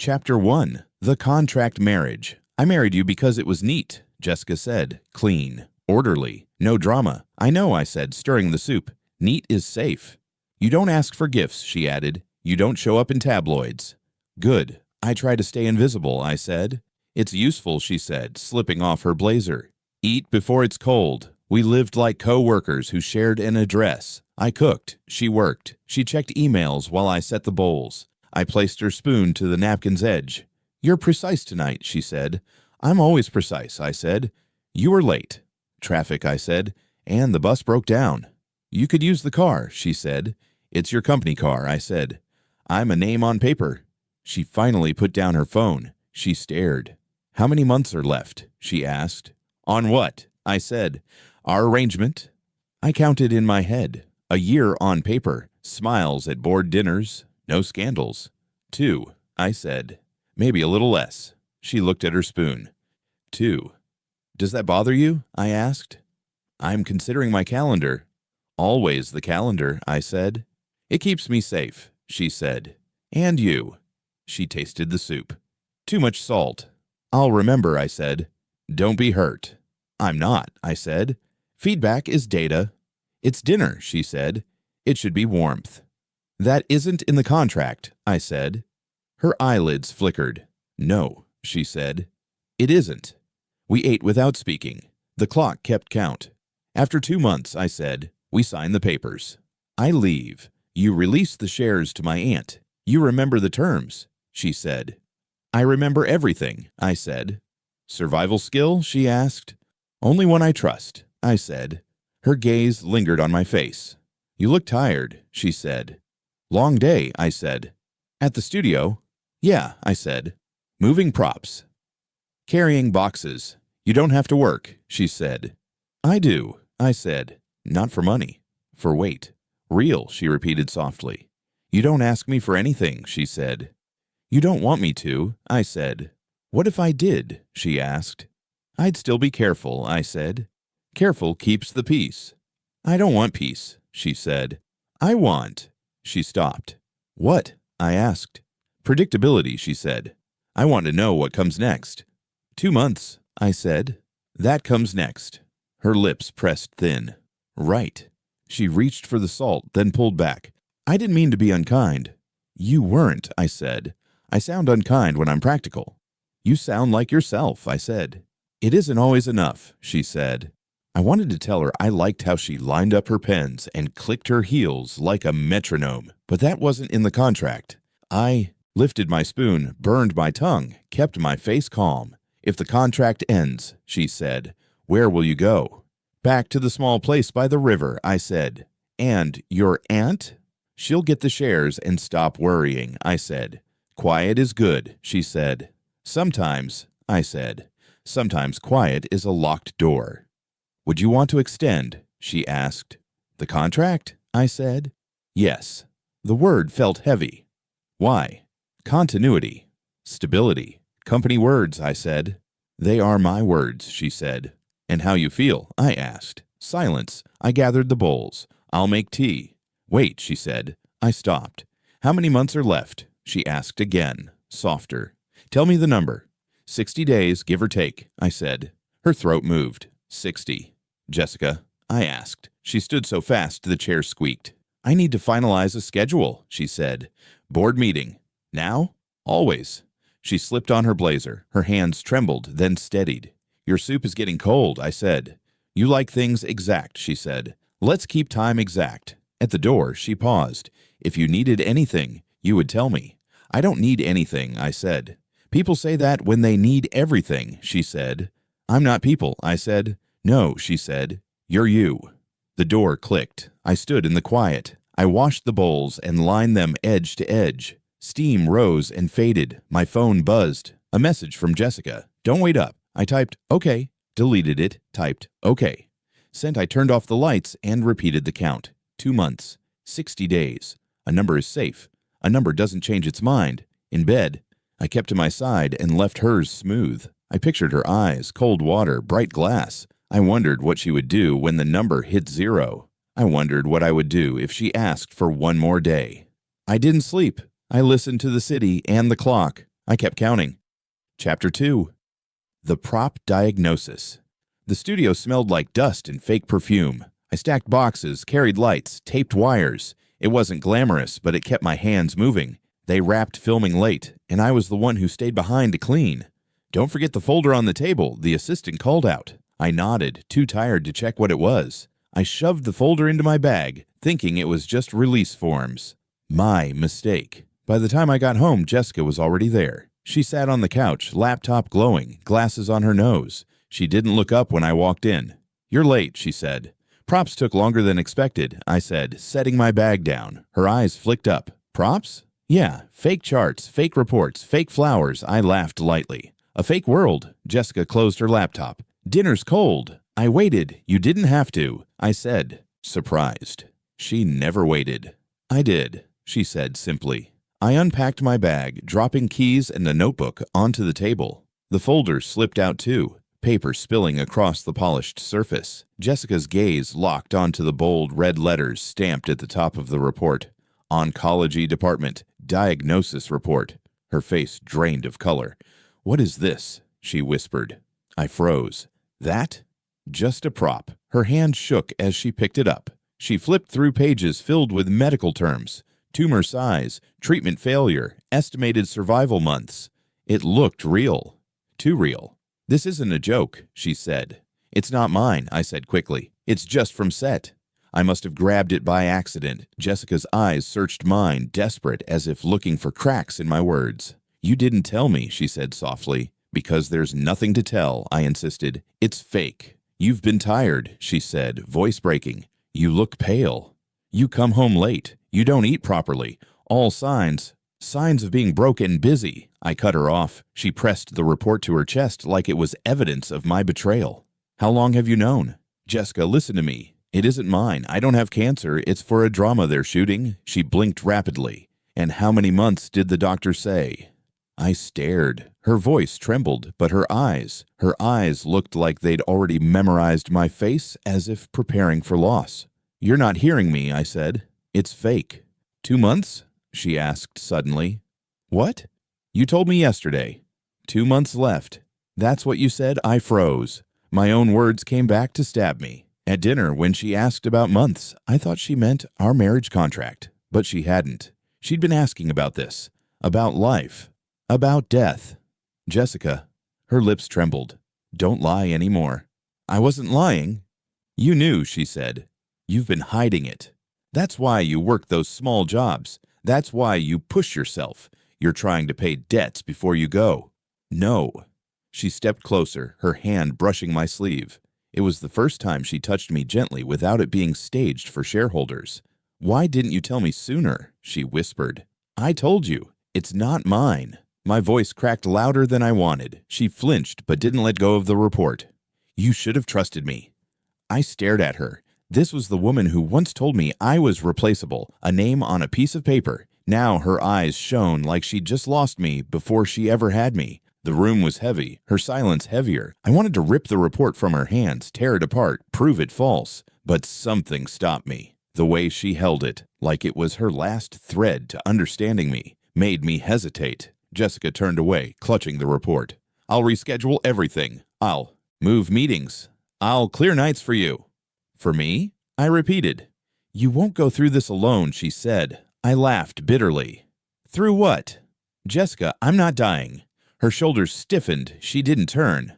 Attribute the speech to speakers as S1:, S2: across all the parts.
S1: Chapter 1. The Contract Marriage. I married you because it was neat, Jessica said. Clean. Orderly. No drama. I know, I said, stirring the soup. Neat is safe. You don't ask for gifts, she added. You don't show up in tabloids. Good. I try to stay invisible, I said. It's useful, she said, slipping off her blazer. Eat before it's cold. We lived like co-workers who shared an address. I cooked. She worked. She checked emails while I set the bowls. I placed her spoon to the napkin's edge. You're precise tonight, she said. I'm always precise, I said. You were late. Traffic, I said, and the bus broke down. You could use the car, she said. It's your company car, I said. I'm a name on paper. She finally put down her phone. She stared. How many months are left? She asked. On what? I said. Our arrangement. I counted in my head. A year on paper. Smiles at board dinners. No scandals. 2, I said. Maybe a little less. She looked at her spoon. 2. Does that bother you? I asked. I'm considering my calendar. Always the calendar, I said. It keeps me safe, she said. And you. She tasted the soup. Too much salt. I'll remember, I said. Don't be hurt. I'm not, I said. Feedback is data. It's dinner, she said. It should be warmth. That isn't in the contract, I said. Her eyelids flickered. No, she said. It isn't. We ate without speaking. The clock kept count. After 2 months, I said, we sign the papers. I leave. You release the shares to my aunt. You remember the terms, she said. I remember everything, I said. Survival skill, she asked. Only one I trust, I said. Her gaze lingered on my face. You look tired, she said. Long day, I said. At the studio? Yeah, I said. Moving props. Carrying boxes. You don't have to work, she said. I do, I said. Not for money. For weight. Real, she repeated softly. You don't ask me for anything, she said. You don't want me to, I said. What if I did, she asked. I'd still be careful, I said. Careful keeps the peace. I don't want peace, she said. I want. She stopped. What? I asked. Predictability, she said. I want to know what comes next. 2 months, I said. That comes next. Her lips pressed thin. Right. She reached for the salt, then pulled back. I didn't mean to be unkind. You weren't, I said. I sound unkind when I'm practical. You sound like yourself, I said. It isn't always enough, she said. I wanted to tell her I liked how she lined up her pens and clicked her heels like a metronome, but that wasn't in the contract. I lifted my spoon, burned my tongue, kept my face calm. If the contract ends, she said, where will you go? Back to the small place by the river, I said. And your aunt? She'll get the shares and stop worrying, I said. Quiet is good, she said. Sometimes, I said. Sometimes quiet is a locked door. Would you want to extend? She asked. The contract? I said. Yes. The word felt heavy. Why? Continuity. Stability. Company words, I said. They are my words, she said. And how you feel? I asked. Silence. I gathered the bowls. I'll make tea. Wait, she said. I stopped. How many months are left? She asked again, softer. Tell me the number. 60 days, give or take, I said. Her throat moved. 60. Jessica, I asked. She stood so fast the chair squeaked. I need to finalize a schedule, she said. Board meeting. Now? Always. She slipped on her blazer. Her hands trembled, then steadied. Your soup is getting cold, I said. You like things exact, she said. Let's keep time exact. At the door, she paused. If you needed anything, you would tell me. I don't need anything, I said. People say that when they need everything, she said. I'm not people, I said. No, she said. You're you. The door clicked. I stood in the quiet. I washed the bowls and lined them edge to edge. Steam rose and faded. My phone buzzed. A message from Jessica. Don't wait up. I typed, okay. Deleted it. Typed, okay. Sent. I turned off the lights and repeated the count. 2 months. 60 days. A number is safe. A number doesn't change its mind. In bed. I kept to my side and left hers smooth. I pictured her eyes, cold water, bright glass. I wondered what she would do when the number hit 0. I wondered what I would do if she asked for one more day. I didn't sleep. I listened to the city and the clock. I kept counting. Chapter 2. The Prop Diagnosis. The studio smelled like dust and fake perfume. I stacked boxes, carried lights, taped wires. It wasn't glamorous, but it kept my hands moving. They wrapped filming late, and I was the one who stayed behind to clean. "Don't forget the folder on the table," the assistant called out. I nodded, too tired to check what it was. I shoved the folder into my bag, thinking it was just release forms. My mistake. By the time I got home, Jessica was already there. She sat on the couch, laptop glowing, glasses on her nose. She didn't look up when I walked in. "You're late," she said. "Props took longer than expected," I said, setting my bag down. Her eyes flicked up. "Props?" "Yeah, fake charts, fake reports, fake flowers," I laughed lightly. "A fake world." Jessica closed her laptop. "Dinner's cold." I waited. "You didn't have to," I said, surprised. She never waited. "I did," she said simply. I unpacked my bag, dropping keys and a notebook onto the table. The folder slipped out too, paper spilling across the polished surface. Jessica's gaze locked onto the bold red letters stamped at the top of the report. Oncology Department, Diagnosis Report. Her face drained of color. "What is this?" she whispered. I froze. "That?" "Just a prop." Her hand shook as she picked it up. She flipped through pages filled with medical terms. Tumor size, treatment failure, estimated survival months. It looked real. Too real. "This isn't a joke," she said. "It's not mine," I said quickly. "It's just from set." I must have grabbed it by accident. Jessica's eyes searched mine, desperate, as if looking for cracks in my words. "You didn't tell me," she said softly. "Because there's nothing to tell," I insisted. "It's fake." "You've been tired," she said, voice breaking. "You look pale. You come home late. You don't eat properly. All signs of being broke and busy." I cut her off. She pressed the report to her chest like it was evidence of my betrayal. "How long have you known?" "Jessica, listen to me. It isn't mine. I don't have cancer. It's for a drama they're shooting." She blinked rapidly. "And how many months did the doctor say?" I stared. Her voice trembled, but her eyes looked like they'd already memorized my face, as if preparing for loss. "You're not hearing me," I said. "It's fake." 2 months? She asked suddenly. "What?" "You told me yesterday." 2 months left. "That's what you said?" I froze. My own words came back to stab me. At dinner, when she asked about months, I thought she meant our marriage contract. But she hadn't. She'd been asking about this. About life. About death. "Jessica." Her lips trembled. "Don't lie anymore." "I wasn't lying." "You knew," she said. "You've been hiding it. That's why you work those small jobs. That's why you push yourself. You're trying to pay debts before you go." "No." She stepped closer, her hand brushing my sleeve. It was the first time she touched me gently without it being staged for shareholders. "Why didn't you tell me sooner?" she whispered. "I told you. It's not mine." My voice cracked louder than I wanted. She flinched but didn't let go of the report. "You should have trusted me." I stared at her. This was the woman who once told me I was replaceable, a name on a piece of paper. Now her eyes shone like she'd just lost me before she ever had me. The room was heavy, her silence heavier. I wanted to rip the report from her hands, tear it apart, prove it false. But something stopped me. The way she held it, like it was her last thread to understanding me, made me hesitate. Jessica turned away, clutching the report. "I'll reschedule everything. I'll move meetings. I'll clear nights for you." "For me?" I repeated. "You won't go through this alone," she said. I laughed bitterly. "Through what?" "Jessica, I'm not dying." Her shoulders stiffened. She didn't turn.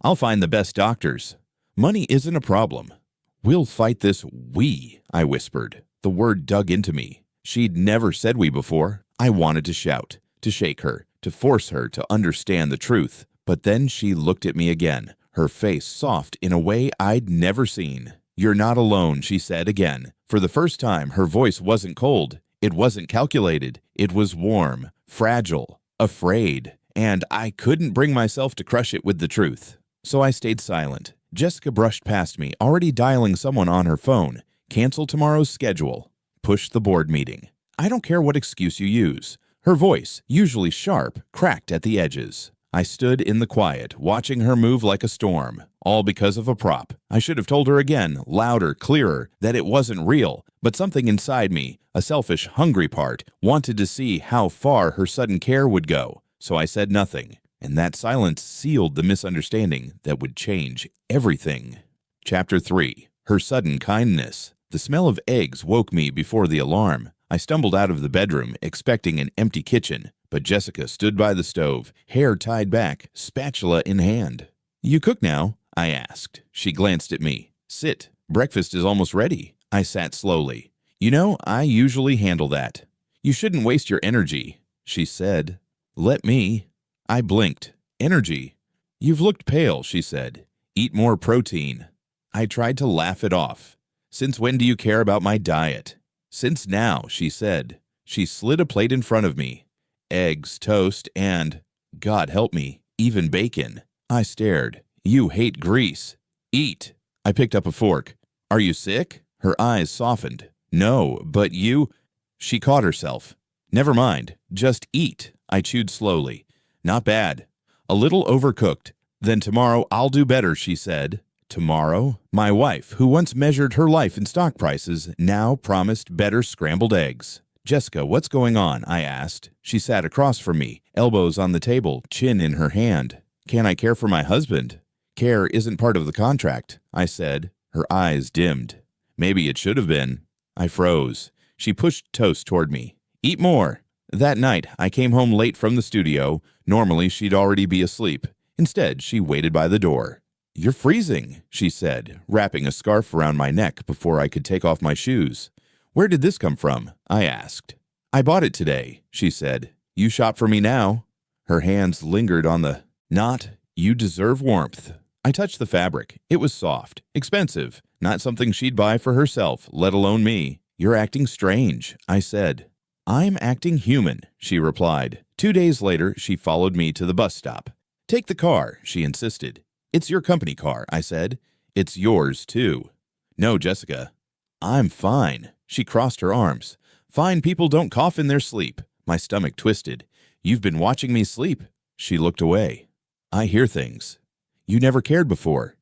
S1: "I'll find the best doctors. Money isn't a problem." "We'll fight this we," I whispered. The word dug into me. She'd never said we before. I wanted to shout, to shake her, to force her to understand the truth. But then she looked at me again, her face soft in a way I'd never seen. "You're not alone," she said again. For the first time, her voice wasn't cold. It wasn't calculated. It was warm, fragile, afraid. And I couldn't bring myself to crush it with the truth. So I stayed silent. Jessica brushed past me, already dialing someone on her phone. "Cancel tomorrow's schedule. Push the board meeting. I don't care what excuse you use." Her voice, usually sharp, cracked at the edges. I stood in the quiet, watching her move like a storm, all because of a prop. I should have told her again, louder, clearer, that it wasn't real, but something inside me, a selfish, hungry part, wanted to see how far her sudden care would go. So I said nothing, and that silence sealed the misunderstanding that would change everything. Chapter 3. Her sudden kindness. The smell of eggs woke me before the alarm. I stumbled out of the bedroom, expecting an empty kitchen, but Jessica stood by the stove, hair tied back, spatula in hand. "You cook now?" I asked. She glanced at me. "Sit. Breakfast is almost ready." I sat slowly. "You know, I usually handle that." "You shouldn't waste your energy," she said. "Let me." I blinked. "Energy?" "You've looked pale," she said. "Eat more protein." I tried to laugh it off. "Since when do you care about my diet?" "Since now," she said. She slid a plate in front of me. Eggs, toast, and, God help me, even bacon. I stared. "You hate grease. Eat." I picked up a fork. "Are you sick?" Her eyes softened. "No, but you—" She caught herself. "Never mind. Just eat." I chewed slowly. "Not bad. A little overcooked. Then tomorrow I'll do better," she said. Tomorrow? My wife, who once measured her life in stock prices, now promised better scrambled eggs. "Jessica, what's going on?" I asked. She sat across from me, elbows on the table, chin in her hand. "Can I care for my husband?" "Care isn't part of the contract," I said. Her eyes dimmed. "Maybe it should have been." I froze. She pushed toast toward me. "Eat more." That night, I came home late from the studio. Normally, she'd already be asleep. Instead, she waited by the door. "You're freezing," she said, wrapping a scarf around my neck before I could take off my shoes. "Where did this come from?" I asked. "I bought it today," she said. "You shop for me now." Her hands lingered on the knot. "You deserve warmth." I touched the fabric. It was soft, expensive, not something she'd buy for herself, let alone me. "You're acting strange," I said. "I'm acting human," she replied. 2 days later, she followed me to the bus stop. "Take the car," she insisted. "It's your company car," I said. "It's yours, too." "No, Jessica." "I'm fine." She crossed her arms. "Fine people don't cough in their sleep." My stomach twisted. "You've been watching me sleep." She looked away. "I hear things." "You never cared before."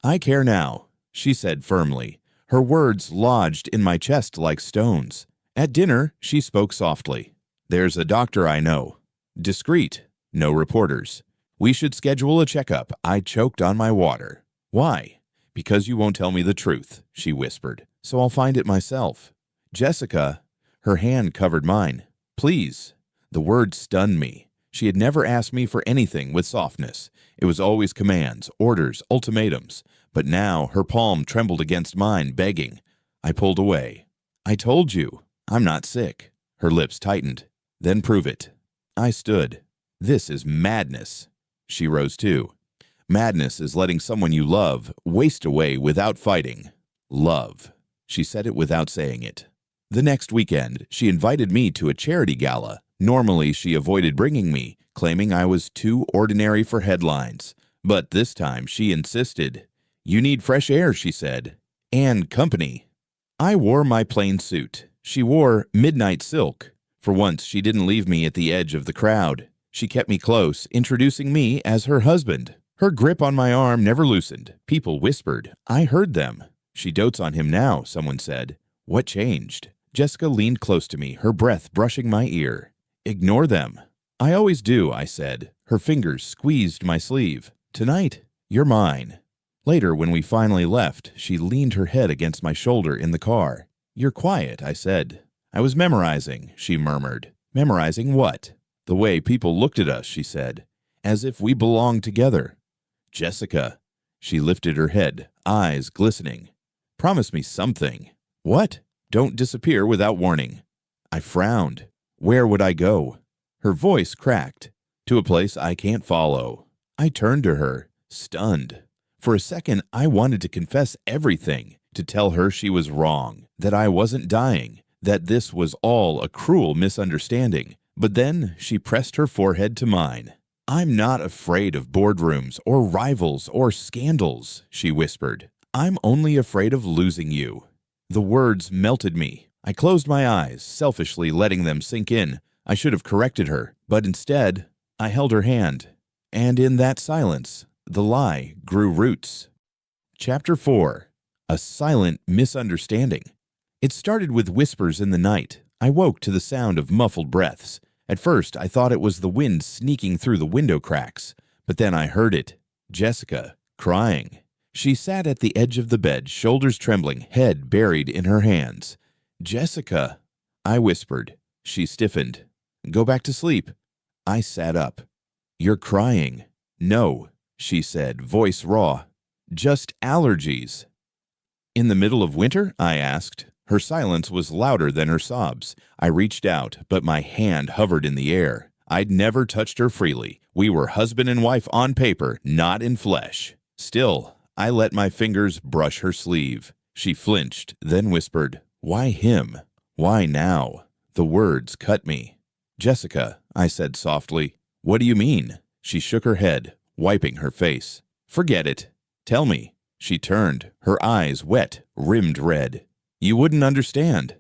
S1: "I care now," she said firmly. Her words lodged in my chest like stones. At dinner, she spoke softly. "There's a doctor I know. Discreet. No reporters. We should schedule a checkup." I choked on my water. "Why?" "Because you won't tell me the truth," she whispered. "So I'll find it myself." "Jessica." Her hand covered mine. "Please." The word stunned me. She had never asked me for anything with softness. It was always commands, orders, ultimatums. But now her palm trembled against mine, begging. I pulled away. "I told you. I'm not sick." Her lips tightened. "Then prove it." I stood. "This is madness." She rose too. "Madness is letting someone you love waste away without fighting." Love. She said it without saying it. The next weekend, she invited me to a charity gala. Normally, she avoided bringing me, claiming I was too ordinary for headlines. But this time, she insisted. "You need fresh air," she said. "And company." I wore my plain suit. She wore midnight silk. For once, she didn't leave me at the edge of the crowd. She kept me close, introducing me as her husband. Her grip on my arm never loosened. People whispered. I heard them. "She dotes on him now," someone said. What changed? Jessica leaned close to me, her breath brushing my ear. "Ignore them." "I always do," I said. Her fingers squeezed my sleeve. "Tonight, you're mine." Later, when we finally left, she leaned her head against my shoulder in the car. "You're quiet," I said. "I was memorizing," she murmured. "Memorizing what?" "The way people looked at us," she said. "As if we belonged together." "Jessica." She lifted her head, eyes glistening. "Promise me something." "What?" "Don't disappear without warning." I frowned. Where would I go? Her voice cracked. "To a place I can't follow." I turned to her, stunned. For a second, I wanted to confess everything, to tell her she was wrong, that I wasn't dying, that this was all a cruel misunderstanding. But then she pressed her forehead to mine. "I'm not afraid of boardrooms or rivals or scandals," she whispered. "I'm only afraid of losing you." The words melted me. I closed my eyes, selfishly letting them sink in. I should have corrected her, but instead, I held her hand. And in that silence, the lie grew roots. Chapter 4. A Silent Misunderstanding. It started with whispers in the night. I woke to the sound of muffled breaths. At first, I thought it was the wind sneaking through the window cracks, but then I heard it. Jessica, crying. She sat at the edge of the bed, shoulders trembling, head buried in her hands. "Jessica," I whispered. She stiffened. "Go back to sleep." I sat up. "You're crying." "No," she said, voice raw. "Just allergies." "In the middle of winter?" I asked. Her silence was louder than her sobs. I reached out, but my hand hovered in the air. I'd never touched her freely. We were husband and wife on paper, not in flesh. Still, I let my fingers brush her sleeve. She flinched, then whispered, "Why him? Why now?" The words cut me. "Jessica," I said softly, "what do you mean?" She shook her head, wiping her face. "Forget it. Tell me." She turned, her eyes wet, rimmed red. "You wouldn't understand."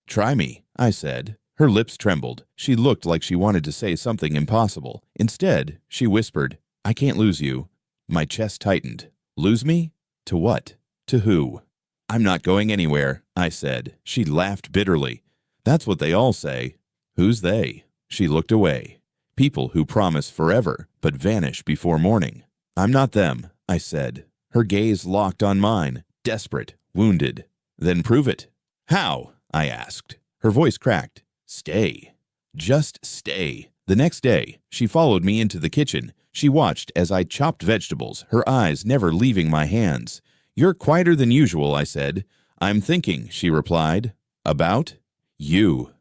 S1: "Try me," I said. Her lips trembled. She looked like she wanted to say something impossible. Instead, she whispered, "I can't lose you." My chest tightened. "Lose me? To what? To who?" "I'm not going anywhere," I said. She laughed bitterly. "That's what they all say." "Who's they?" She looked away. "People who promise forever, but vanish before morning." "I'm not them," I said. Her gaze locked on mine, desperate, wounded. "Then prove it." "How?" I asked. Her voice cracked. "Stay. Just stay." The next day, she followed me into the kitchen. She watched as I chopped vegetables, her eyes never leaving my hands. "You're quieter than usual," I said. "I'm thinking," she replied. "About?" "You."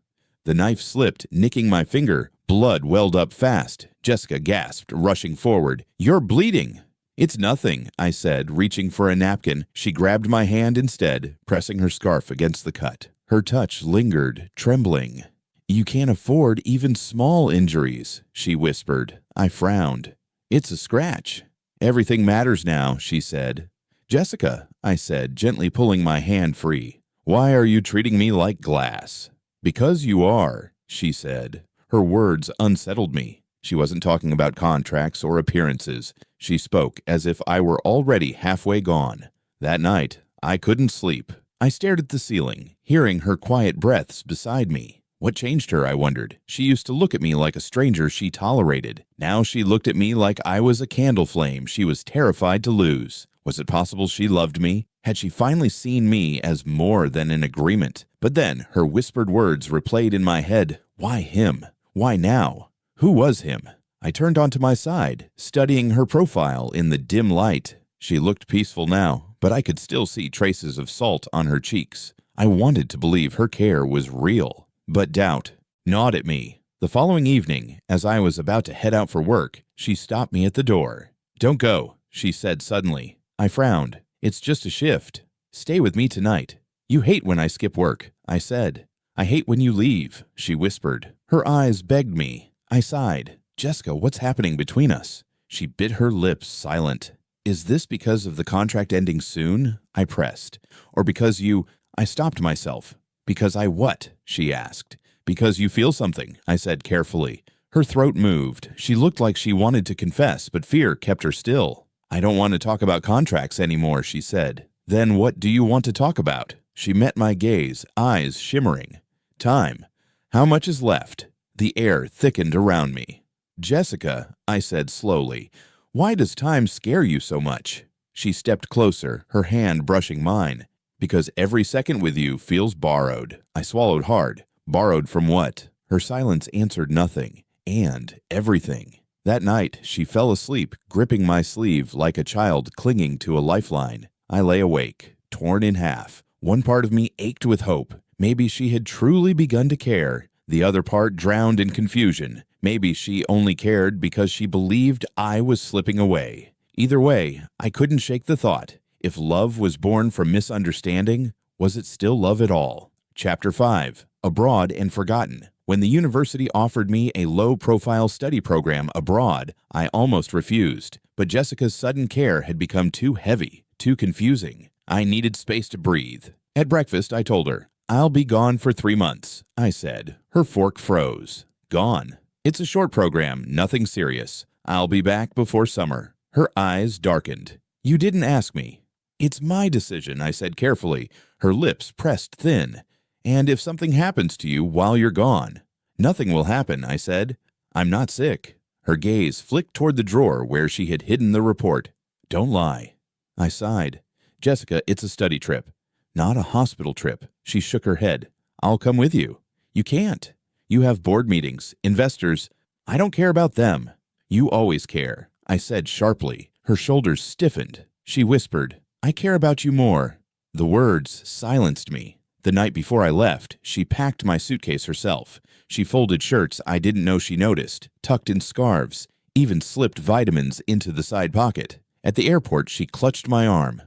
S1: The knife slipped, nicking my finger. Blood welled up fast. Jessica gasped, rushing forward. "You're bleeding." "It's nothing," I said, reaching for a napkin. She grabbed my hand instead, pressing her scarf against the cut. Her touch lingered, trembling. "You can't afford even small injuries," she whispered. I frowned. "It's a scratch." "Everything matters now," she said. "Jessica," I said, gently pulling my hand free. "Why are you treating me like glass?" "Because you are," she said. Her words unsettled me. She wasn't talking about contracts or appearances. She spoke as if I were already halfway gone. That night, I couldn't sleep. I stared at the ceiling, hearing her quiet breaths beside me. What changed her, I wondered. She used to look at me like a stranger she tolerated. Now she looked at me like I was a candle flame she was terrified to lose. Was it possible she loved me? Had she finally seen me as more than an agreement? But then her whispered words replayed in my head. Why him? Why now? Who was him? I turned onto my side, studying her profile in the dim light. She looked peaceful now, but I could still see traces of salt on her cheeks. I wanted to believe her care was real, but doubt gnawed at me. The following evening, as I was about to head out for work, she stopped me at the door. "Don't go," she said suddenly. I frowned. "It's just a shift. Stay with me tonight." "You hate when I skip work," I said. "I hate when you leave," she whispered. Her eyes begged me. I sighed. "Jessica, what's happening between us?" She bit her lips, silent. "Is this because of the contract ending soon?" I pressed. "Or because you—" I stopped myself. "Because I what?" she asked. "Because you feel something," I said carefully. Her throat moved. She looked like she wanted to confess, but fear kept her still. "I don't want to talk about contracts anymore," she said. "Then what do you want to talk about?" She met my gaze, eyes shimmering. "Time. How much is left?" The air thickened around me. "Jessica," I said slowly, "why does time scare you so much?" She stepped closer, her hand brushing mine. "Because every second with you feels borrowed." I swallowed hard. "Borrowed from what?" Her silence answered nothing. "And everything." That night, she fell asleep, gripping my sleeve like a child clinging to a lifeline. I lay awake, torn in half. One part of me ached with hope. Maybe she had truly begun to care. The other part drowned in confusion. Maybe she only cared because she believed I was slipping away. Either way, I couldn't shake the thought. If love was born from misunderstanding, was it still love at all? Chapter 5. Abroad and Forgotten. When the university offered me a low-profile study program abroad, I almost refused. But Jessica's sudden care had become too heavy, too confusing. I needed space to breathe. At breakfast, I told her, "I'll be gone for 3 months," I said. Her fork froze. "Gone?" "It's a short program, nothing serious. I'll be back before summer." Her eyes darkened. "You didn't ask me." "It's my decision," I said carefully. Her lips pressed thin. "And if something happens to you while you're gone?" Nothing will happen, I said. I'm not sick. Her gaze flicked toward the drawer where she had hidden the report. Don't lie. I sighed. Jessica, it's a study trip. Not a hospital trip. She shook her head. I'll come with you. You can't. You have board meetings, investors. I don't care about them. You always care, I said sharply. Her shoulders stiffened. She whispered, I care about you more. The words silenced me. The night before I left, she packed my suitcase herself. She folded shirts I didn't know she noticed, tucked in scarves, even slipped vitamins into the side pocket. At the airport, she clutched my arm.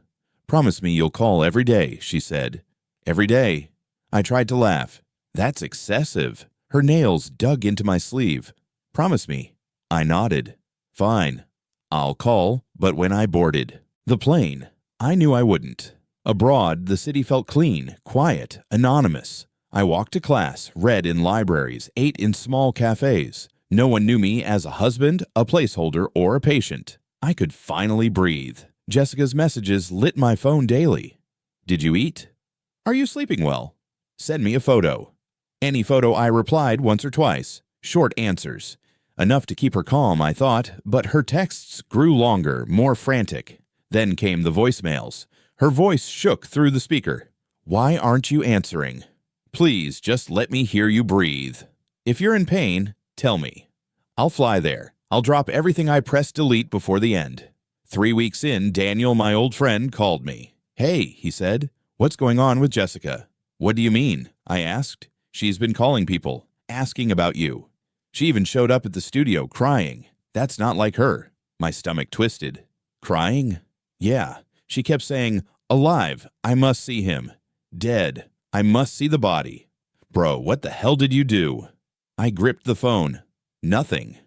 S1: Promise me you'll call every day, she said. Every day. I tried to laugh. That's excessive. Her nails dug into my sleeve. Promise me. I nodded. Fine. I'll call, but when I boarded. The plane. I knew I wouldn't. Abroad, the city felt clean, quiet, anonymous. I walked to class, read in libraries, ate in small cafes. No one knew me as a husband, a placeholder, or a patient. I could finally breathe. Jessica's messages lit my phone daily. Did you eat? Are you sleeping well? Send me a photo. Any photo I replied once or twice. Short answers. Enough to keep her calm, I thought, but her texts grew longer, more frantic. Then came the voicemails. Her voice shook through the speaker. Why aren't you answering? Please, just let me hear you breathe. If you're in pain, tell me. I'll fly there. I'll drop everything I pressed delete before the end. 3 weeks in, Daniel, my old friend, called me. Hey, he said, what's going on with Jessica? What do you mean? I asked. She's been calling people, asking about you. She even showed up at the studio crying. That's not like her. My stomach twisted. Crying? Yeah. She kept saying, alive, I must see him. Dead, I must see the body. Bro, what the hell did you do? I gripped the phone. Nothing.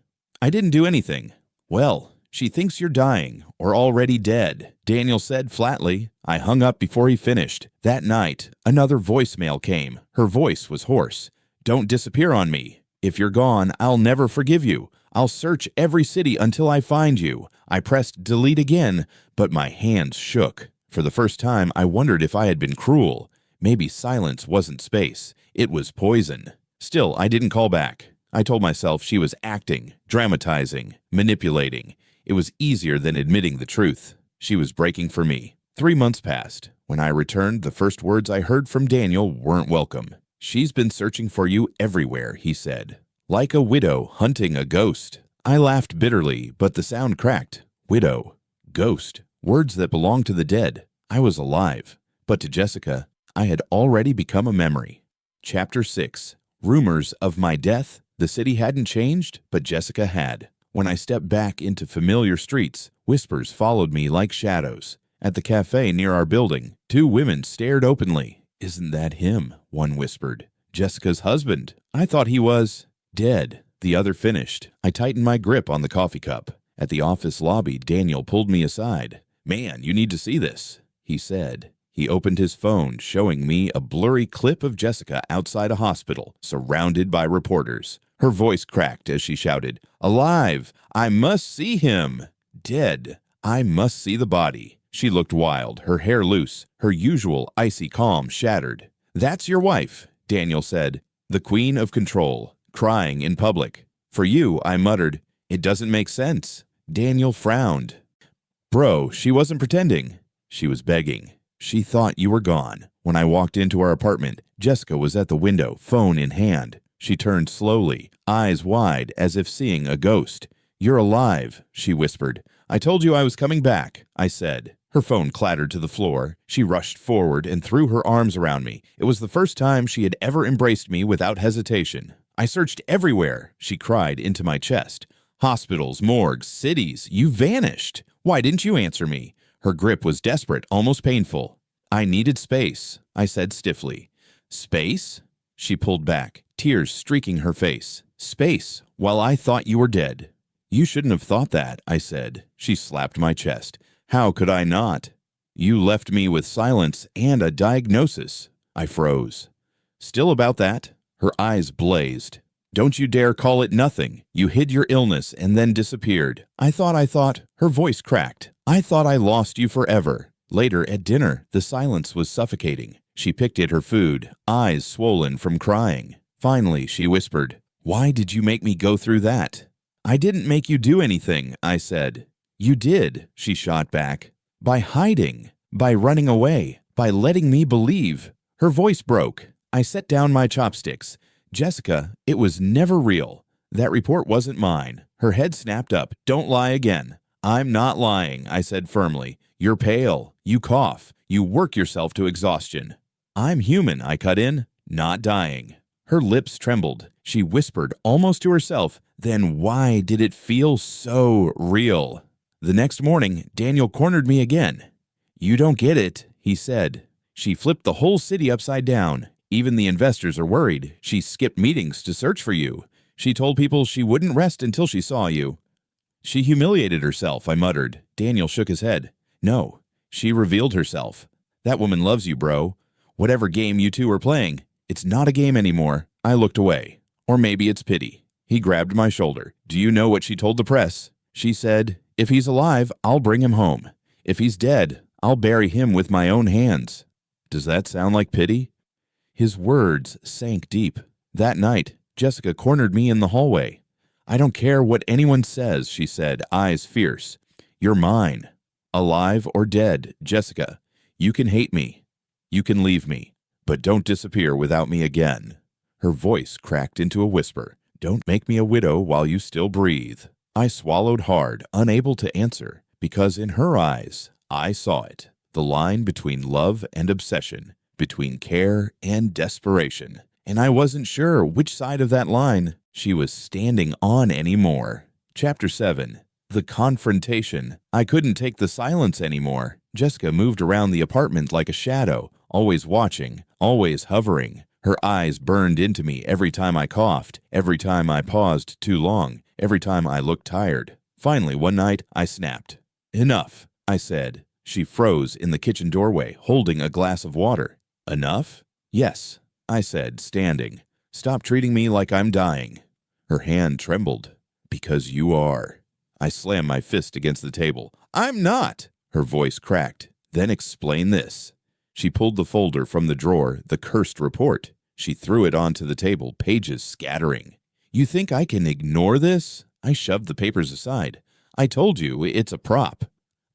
S1: I didn't do anything. Well, she thinks you're dying or already dead, Daniel said flatly. I hung up before he finished. That night, another voicemail came. Her voice was hoarse. Don't disappear on me. If you're gone, I'll never forgive you. I'll search every city until I find you. I pressed delete again, but my hands shook. For the first time, I wondered if I had been cruel. Maybe silence wasn't space. It was poison. Still, I didn't call back. I told myself she was acting, dramatizing, manipulating. It was easier than admitting the truth. She was breaking for me. 3 months passed. When I returned, the first words I heard from Daniel weren't welcome. She's been searching for you everywhere, he said. Like a widow hunting a ghost. I laughed bitterly, but the sound cracked. Widow. Ghost. Words that belonged to the dead. I was alive. But to Jessica, I had already become a memory. Chapter 6. Rumors of my death. The city hadn't changed, but Jessica had. When I stepped back into familiar streets, whispers followed me like shadows. At the cafe near our building, 2 women stared openly. Isn't that him? One whispered. Jessica's husband. I thought he was dead. The other finished. I tightened my grip on the coffee cup. At the office lobby, Daniel pulled me aside. Man, you need to see this, he said. He opened his phone, showing me a blurry clip of Jessica outside a hospital, surrounded by reporters. Her voice cracked as she shouted, alive! I must see him! Dead! I must see the body. She looked wild, her hair loose, her usual icy calm shattered. That's your wife, Daniel said. The queen of control, crying in public. For you, I muttered. It doesn't make sense. Daniel frowned. Bro, she wasn't pretending. She was begging. She thought you were gone. When I walked into our apartment, Jessica was at the window, phone in hand. She turned slowly, eyes wide as if seeing a ghost. You're alive, she whispered. I told you I was coming back, I said. Her phone clattered to the floor. She rushed forward and threw her arms around me. It was the first time she had ever embraced me without hesitation. I searched everywhere, she cried into my chest. Hospitals, morgues, cities, you vanished. Why didn't you answer me? Her grip was desperate, almost painful. I needed space, I said stiffly. Space? She pulled back, tears streaking her face. Space, while I thought you were dead. You shouldn't have thought that, I said. She slapped my chest. How could I not? You left me with silence and a diagnosis. I froze. Still about that? Her eyes blazed. Don't you dare call it nothing. You hid your illness and then disappeared. I thought. Her voice cracked. I thought I lost you forever. Later at dinner, the silence was suffocating. She picked at her food, eyes swollen from crying. Finally, she whispered, Why did you make me go through that? I didn't make you do anything, I said. You did, she shot back. By hiding, by running away, by letting me believe. Her voice broke. I set down my chopsticks. Jessica, it was never real. That report wasn't mine. Her head snapped up. Don't lie again. I'm not lying, I said firmly. You're pale. You cough. You work yourself to exhaustion. I'm human, I cut in, not dying. Her lips trembled. She whispered almost to herself, then why did it feel so real? The next morning, Daniel cornered me again. You don't get it, he said. She flipped the whole city upside down. Even the investors are worried. She skipped meetings to search for you. She told people she wouldn't rest until she saw you. She humiliated herself, I muttered. Daniel shook his head. No, she revealed herself. That woman loves you, bro. Whatever game you two are playing, it's not a game anymore. I looked away. Or maybe it's pity. He grabbed my shoulder. Do you know what she told the press? She said, if he's alive, I'll bring him home. If he's dead, I'll bury him with my own hands. Does that sound like pity? His words sank deep. That night, Jessica cornered me in the hallway. I don't care what anyone says, she said, eyes fierce. You're mine. Alive or dead, Jessica. You can hate me. You can leave me. But don't disappear without me again. Her voice cracked into a whisper. Don't make me a widow while you still breathe. I swallowed hard, unable to answer, because in her eyes, I saw it. The line between love and obsession, between care and desperation. And I wasn't sure which side of that line she was standing on anymore. Chapter 7. The confrontation. I couldn't take the silence anymore. Jessica moved around the apartment like a shadow, always watching, always hovering. Her eyes burned into me every time I coughed, every time I paused too long, every time I looked tired. Finally, one night, I snapped. Enough, I said. She froze in the kitchen doorway, holding a glass of water. Enough? Yes, I said, standing. Stop treating me like I'm dying. Her hand trembled. Because you are. I slammed my fist against the table. I'm not! Her voice cracked. Then explain this. She pulled the folder from the drawer, the cursed report. She threw it onto the table, pages scattering. You think I can ignore this? I shoved the papers aside. I told you, it's a prop.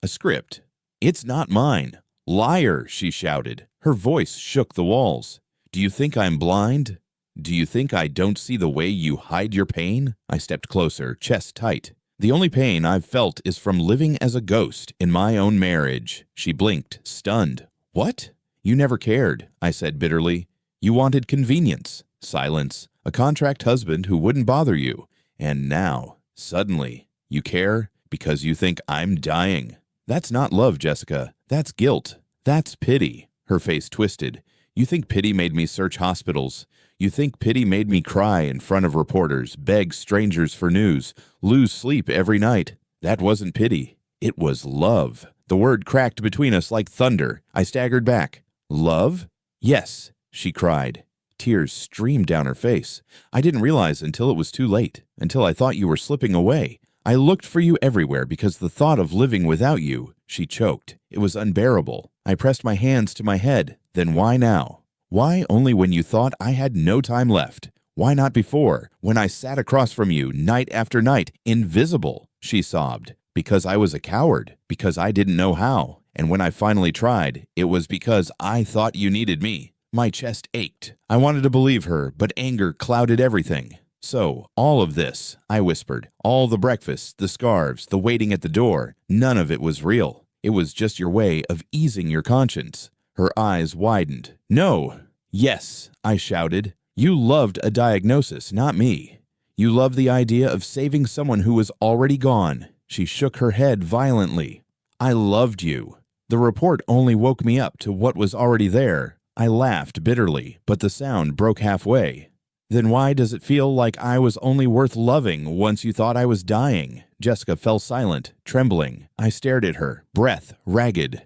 S1: A script. It's not mine. Liar, she shouted. Her voice shook the walls. Do you think I'm blind? Do you think I don't see the way you hide your pain? I stepped closer, chest tight. The only pain I've felt is from living as a ghost in my own marriage. She blinked, stunned. What? You never cared, I said bitterly. You wanted convenience, silence, a contract husband who wouldn't bother you. And now, suddenly, you care because you think I'm dying. That's not love, Jessica. That's guilt. That's pity. Her face twisted. You think pity made me search hospitals. You think pity made me cry in front of reporters, beg strangers for news, lose sleep every night. That wasn't pity. It was love. The word cracked between us like thunder. I staggered back. Love? Yes, she cried. Tears streamed down her face. I didn't realize until it was too late, until I thought you were slipping away. I looked for you everywhere because the thought of living without you, she choked. It was unbearable. I pressed my hands to my head. Then why now? Why only when you thought I had no time left? Why not before, when I sat across from you night after night, invisible? She sobbed. Because I was a coward, because I didn't know how. And when I finally tried, it was because I thought you needed me. My chest ached. I wanted to believe her, but anger clouded everything. So, all of this, I whispered, all the breakfasts, the scarves, the waiting at the door, none of it was real. It was just your way of easing your conscience. Her eyes widened. No. Yes, I shouted. You loved a diagnosis, not me. You loved the idea of saving someone who was already gone. She shook her head violently. I loved you. The report only woke me up to what was already there. I laughed bitterly, but the sound broke halfway. Then why does it feel like I was only worth loving once you thought I was dying? Jessica fell silent, trembling. I stared at her, breath ragged.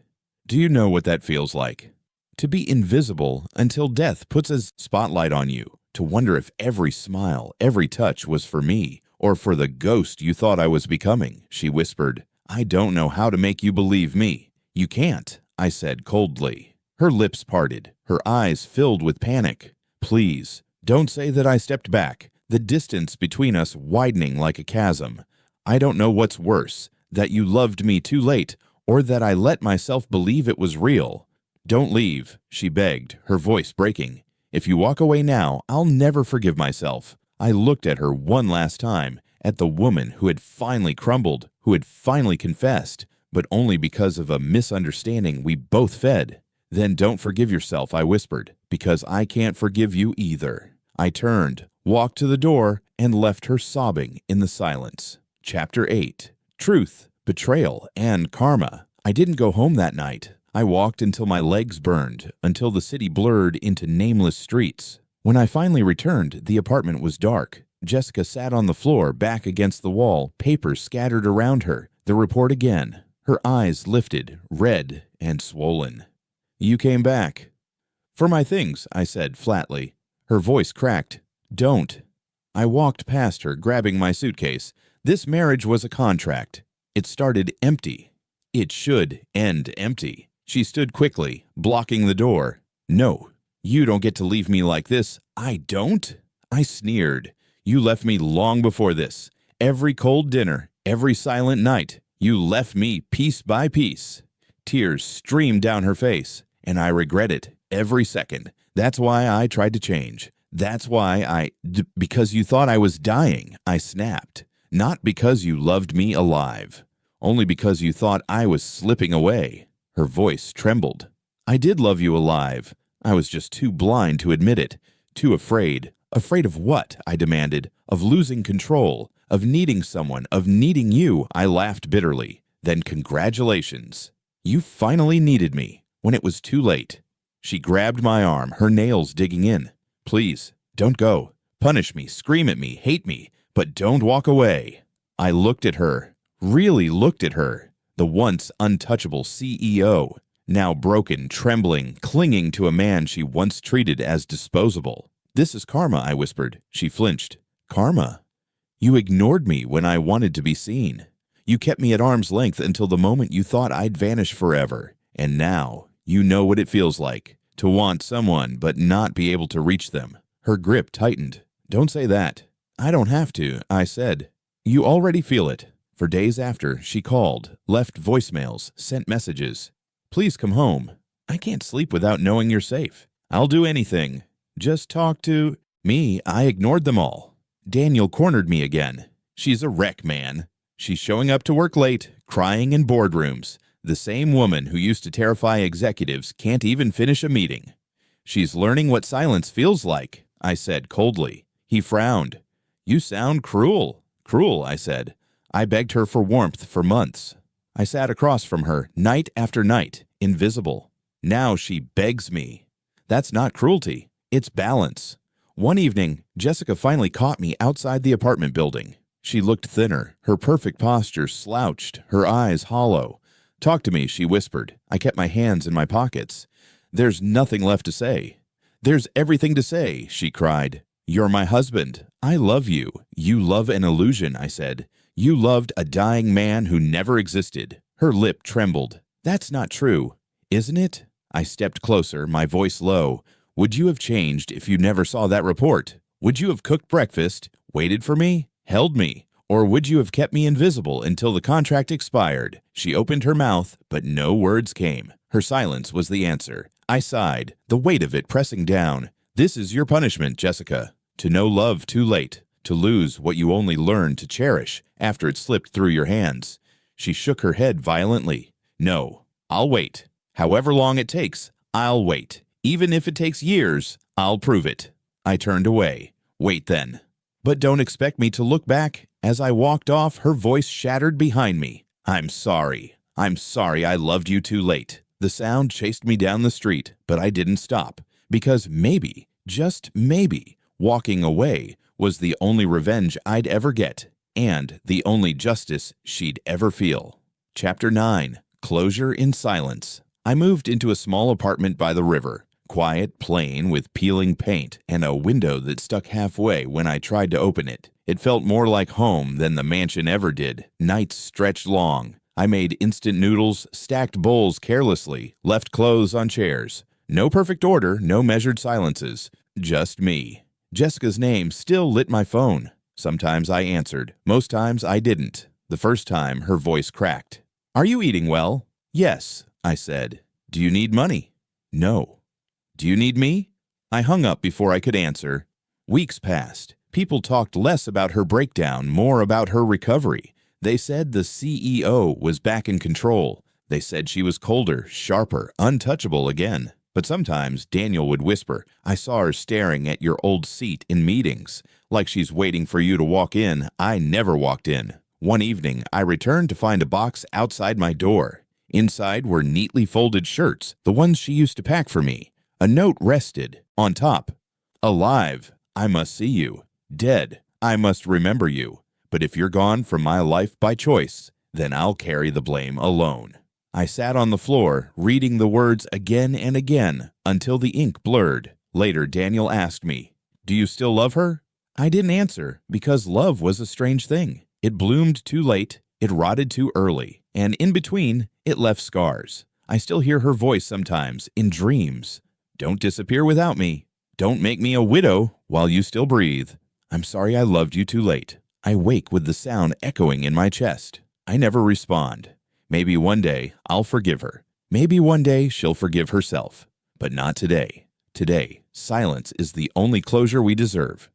S1: Do you know what that feels like? To be invisible until death puts a spotlight on you. To wonder if every smile, every touch was for me, or for the ghost you thought I was becoming, she whispered. I don't know how to make you believe me. You can't, I said coldly. Her lips parted, her eyes filled with panic. Please, don't say that I stepped back, the distance between us widening like a chasm. I don't know what's worse, that you loved me too late, or that I let myself believe it was real. Don't leave, she begged, her voice breaking. If you walk away now, I'll never forgive myself. I looked at her one last time, at the woman who had finally crumbled, who had finally confessed, but only because of a misunderstanding we both fed. Then don't forgive yourself, I whispered, because I can't forgive you either. I turned, walked to the door, and left her sobbing in the silence. Chapter 8. Truth, Betrayal, and Karma. I didn't go home that night. I walked until my legs burned, until the city blurred into nameless streets. When I finally returned, the apartment was dark. Jessica sat on the floor, back against the wall, papers scattered around her. The report again. Her eyes lifted, red and swollen. You came back. For my things, I said flatly. Her voice cracked. Don't. I walked past her, grabbing my suitcase. This marriage was a contract. It started empty. It should end empty. She stood quickly, blocking the door. No, you don't get to leave me like this. I don't? I sneered. You left me long before this. Every cold dinner, every silent night, you left me piece by piece. Tears streamed down her face, and I regret it every second. That's why I tried to change. That's why because you thought I was dying, I snapped. Not because you loved me alive. Only because you thought I was slipping away. Her voice trembled. I did love you alive. I was just too blind to admit it. Too afraid. Afraid of what? I demanded. Of losing control. Of needing someone. Of needing you. I laughed bitterly. Then congratulations. You finally needed me. When it was too late. She grabbed my arm, her nails digging in. Please, don't go. Punish me, scream at me, hate me, but don't walk away. I looked at her, really looked at her. The once untouchable CEO, now broken, trembling, clinging to a man she once treated as disposable. This is karma, I whispered. She flinched. Karma? You ignored me when I wanted to be seen. You kept me at arm's length until the moment you thought I'd vanish forever. And now, you know what it feels like, to want someone but not be able to reach them. Her grip tightened. Don't say that. I don't have to, I said. You already feel it. For days after, she called, left voicemails, sent messages. Please come home. I can't sleep without knowing you're safe. I'll do anything. Just talk to me. I ignored them all. Daniel cornered me again. She's a wreck, man. She's showing up to work late, crying in boardrooms. The same woman who used to terrify executives can't even finish a meeting. She's learning what silence feels like, I said coldly. He frowned. You sound cruel. Cruel, I said. I begged her for warmth for months. I sat across from her, night after night, invisible. Now she begs me. That's not cruelty. It's balance. One evening, Jessica finally caught me outside the apartment building. She looked thinner, her perfect posture slouched, her eyes hollow. Talk to me, she whispered. I kept my hands in my pockets. There's nothing left to say. There's everything to say, she cried. You're my husband. I love you. You love an illusion, I said. You loved a dying man who never existed. Her lip trembled. That's not true. Isn't it? I stepped closer, my voice low. Would you have changed if you never saw that report? Would you have cooked breakfast, waited for me, held me? Or would you have kept me invisible until the contract expired? She opened her mouth, but no words came. Her silence was the answer. I sighed, the weight of it pressing down. This is your punishment, Jessica. To know love too late. To lose what you only learned to cherish after it slipped through your hands. She shook her head violently. No, I'll wait. However long it takes, I'll wait. Even if it takes years, I'll prove it. I turned away. Wait then. But don't expect me to look back. As I walked off, her voice shattered behind me. I'm sorry. I'm sorry I loved you too late. The sound chased me down the street, but I didn't stop. Because maybe, just maybe, walking away was the only revenge I'd ever get, and the only justice she'd ever feel. Chapter 9. Closure in Silence. I moved into a small apartment by the river. Quiet, plain, with peeling paint and a window that stuck halfway when I tried to open it. It felt more like home than the mansion ever did. Nights stretched long. I made instant noodles, stacked bowls carelessly, left clothes on chairs. No perfect order, no measured silences. Just me. Jessica's name still lit my phone. Sometimes I answered. Most times I didn't. The first time, her voice cracked. "Are you eating well?" "Yes," I said. "Do you need money?" "No." "Do you need me?" I hung up before I could answer. Weeks passed. People talked less about her breakdown, more about her recovery. They said the CEO was back in control. They said she was colder, sharper, untouchable again. But sometimes Daniel would whisper, "I saw her staring at your old seat in meetings, like she's waiting for you to walk in." I never walked in. One evening, I returned to find a box outside my door. Inside were neatly folded shirts, the ones she used to pack for me. A note rested. On top, "Alive, I must see you. Dead, I must remember you. But if you're gone from my life by choice, then I'll carry the blame alone." I sat on the floor, reading the words again and again until the ink blurred. Later, Daniel asked me, "Do you still love her?" I didn't answer because love was a strange thing. It bloomed too late, it rotted too early, and in between, it left scars. I still hear her voice sometimes, in dreams. "Don't disappear without me. Don't make me a widow while you still breathe. I'm sorry I loved you too late." I wake with the sound echoing in my chest. I never respond. Maybe one day I'll forgive her. Maybe one day she'll forgive herself. But not today. Today, silence is the only closure we deserve.